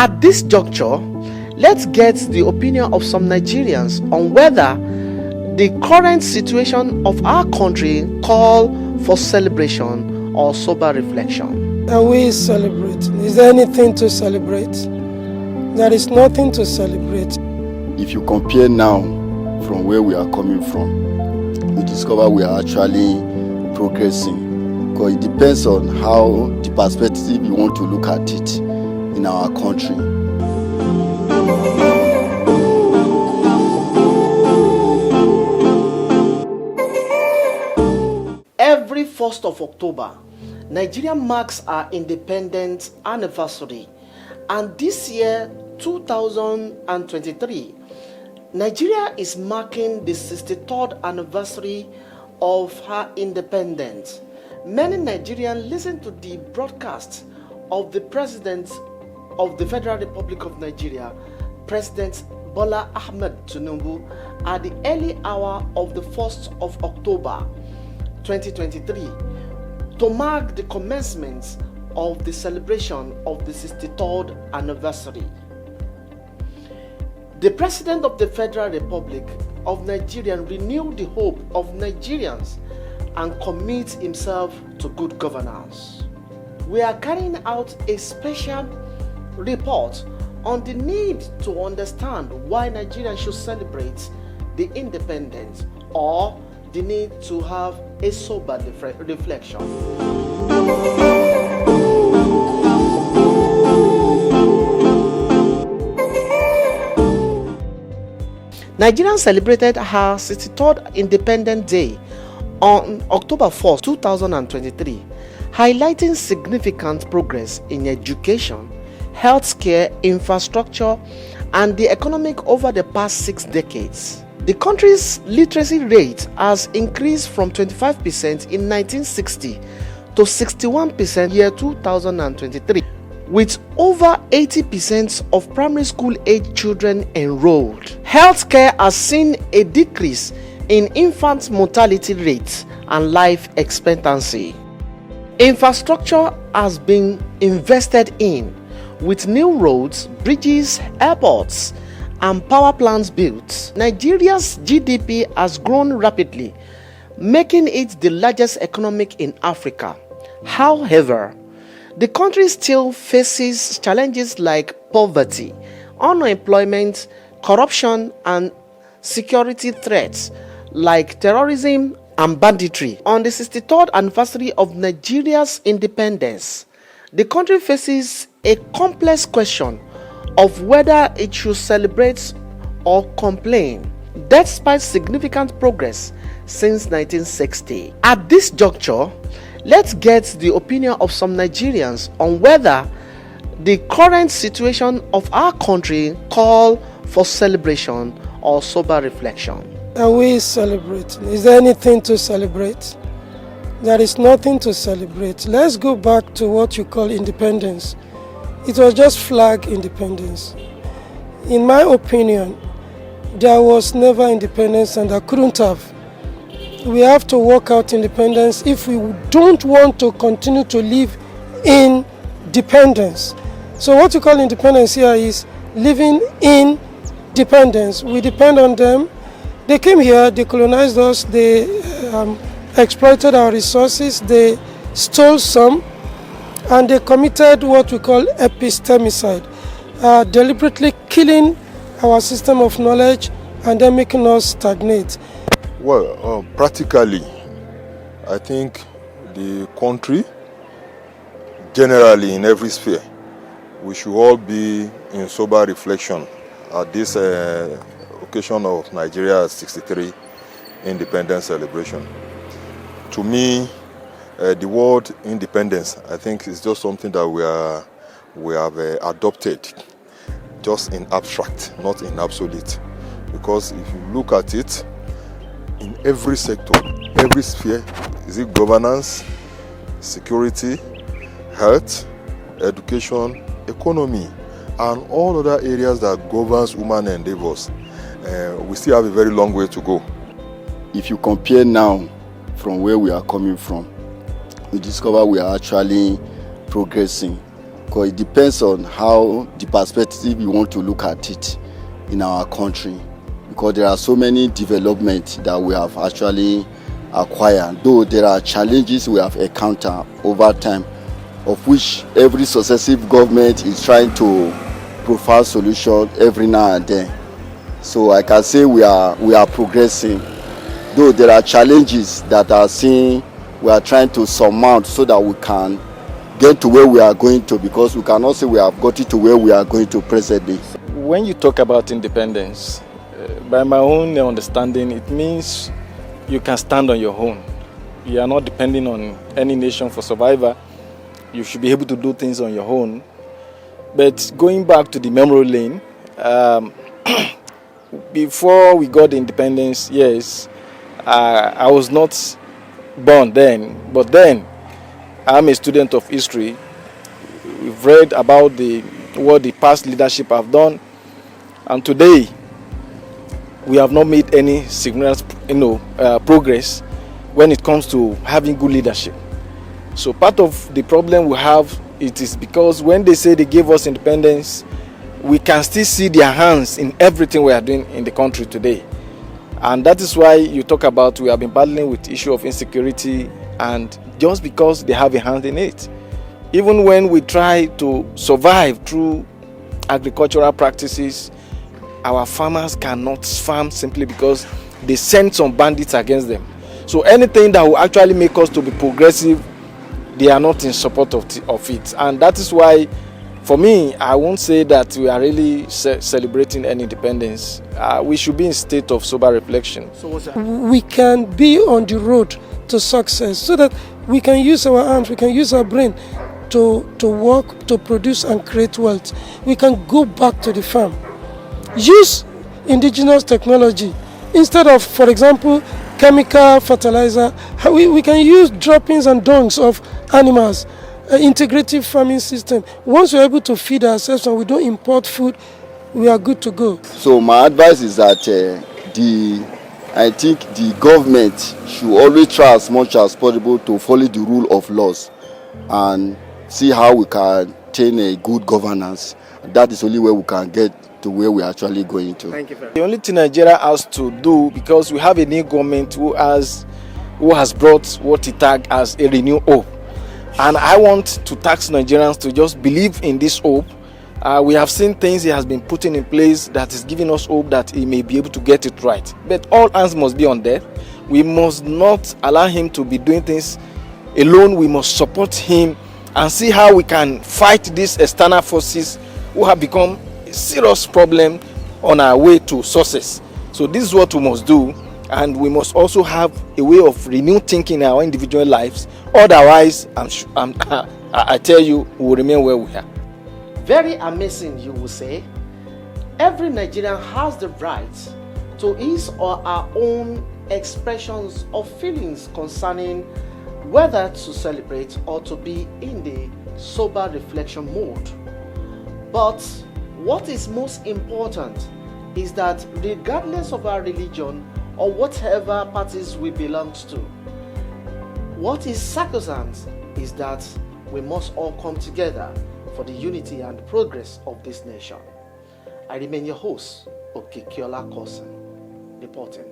At this juncture, let's get the opinion of some Nigerians on whether the current situation of our country call for celebration or sober reflection. Are we celebrating? Is there anything to celebrate? There is nothing to celebrate. If you compare now from where we are coming from, you discover we are actually progressing, because it depends on how the perspective you want to look at it in our country. Every 1st of October, Nigeria marks our independence anniversary, and this year, 2023, Nigeria is marking the 63rd anniversary of her independence. Many Nigerians listen to the broadcast of the President of the Federal Republic of Nigeria, President Bola Ahmed Tinubu, at the early hour of the 1st of October 2023 to mark the commencement of the celebration of the 63rd anniversary. The President of the Federal Republic of Nigeria renewed the hope of Nigerians and commits himself to good governance. We are carrying out a special report on the need to understand why Nigerians should celebrate the independence, or the need to have a sober reflection. Nigeria celebrated her 63rd Independence Day on October 1st, 2023, highlighting significant progress in education, healthcare, infrastructure, and the economic over the past 6 decades. The country's literacy rate has increased from 25% in 1960 to 61% year 2023, with over 80% of primary school age children enrolled. Healthcare has seen a decrease in infant mortality rates and life expectancy. Infrastructure has been invested in, with new roads, bridges, airports, and power plants built. Nigeria's GDP has grown rapidly, making it the largest economy in Africa. However, the country still faces challenges like poverty, unemployment, corruption, and security threats like terrorism and banditry. On the 63rd anniversary of Nigeria's independence, the country faces a complex question of whether it should celebrate or complain, despite significant progress since 1960. At this juncture, let's get the opinion of some Nigerians on whether the current situation of our country call for celebration or sober reflection. Are we celebrating? Is there anything to celebrate? There is nothing to celebrate. Let's go back to what you call independence. It was just flag independence. In my opinion, there was never independence, and there couldn't have. We have to work out independence if we don't want to continue to live in dependence. So what you call independence here is living in dependence. We depend on them. They came here, they colonized us, they exploited our resources, they stole some, and they committed what we call epistemicide, deliberately killing our system of knowledge and then making us stagnate. Well, practically, I think the country, generally in every sphere, we should all be in sober reflection at this occasion of Nigeria's 63 independence celebration. To me, the word independence, I think, is just something that we have adopted just in abstract, not in absolute. Because if you look at it, in every sector, every sphere, is it governance, security, health, education, economy, and all other areas that governs human endeavors, we still have a very long way to go. If you compare now from where we are coming from, you discover we are actually progressing, because it depends on how the perspective you want to look at it in our country, because there are so many developments that we have actually acquired, though there are challenges we have encountered over time, of which every successive government is trying to provide solutions every now and then. So I can say we are progressing, though there are challenges that are seen we are trying to surmount so that we can get to where we are going to, because we cannot say we have gotten to where we are going to presently. When you talk about independence, by my own understanding, it means you can stand on your own. You are not depending on any nation for survival. You should be able to do things on your own. But going back to the memory lane, before we got the independence, yes, I was not born then, but then I'm a student of history. We've read about what the past leadership have done, and today we have not made any significant progress when it comes to having good leadership. So part of the problem we have, it is because when they say they gave us independence, we can still see their hands in everything we are doing in the country today. And that is why you talk about we have been battling with the issue of insecurity, and just because they have a hand in it. Even when we try to survive through agricultural practices, our farmers cannot farm simply because they send some bandits against them. So anything that will actually make us to be progressive, they are not in support of it. And that is why, for me, I won't say that we are really celebrating any independence. We should be in a state of sober reflection. So what's that? We can be on the road to success so that we can use our arms, we can use our brain to work, to produce and create wealth. We can go back to the farm. Use indigenous technology. Instead of, for example, chemical fertilizer, we can use droppings and dungs of animals. Integrative farming system. Once we're able to feed ourselves and we don't import food, we are good to go. So my advice is that I think the government should always try as much as possible to follow the rule of laws and see how we can attain a good governance. That is only where we can get to where we're actually going to. Thank you very much. The only thing Nigeria has to do, because we have a new government who has brought what he tagged as a renewed hope. And I want to tax Nigerians to just believe in this hope. We have seen things he has been putting in place that is giving us hope that he may be able to get it right. But all hands must be on deck. We must not allow him to be doing things alone. We must support him and see how we can fight these external forces who have become a serious problem on our way to success. So this is what we must do. And we must also have a way of renewed thinking in our individual lives. Otherwise, I tell you, we will remain where we are. Very amazing, you will say. Every Nigerian has the right to his or her own expressions of feelings concerning whether to celebrate or to be in the sober reflection mode. But what is most important is that regardless of our religion or whatever parties we belong to, what is sacrosanct is that we must all come together for the unity and progress of this nation. I remain your host, Okikiola Kosen, reporting.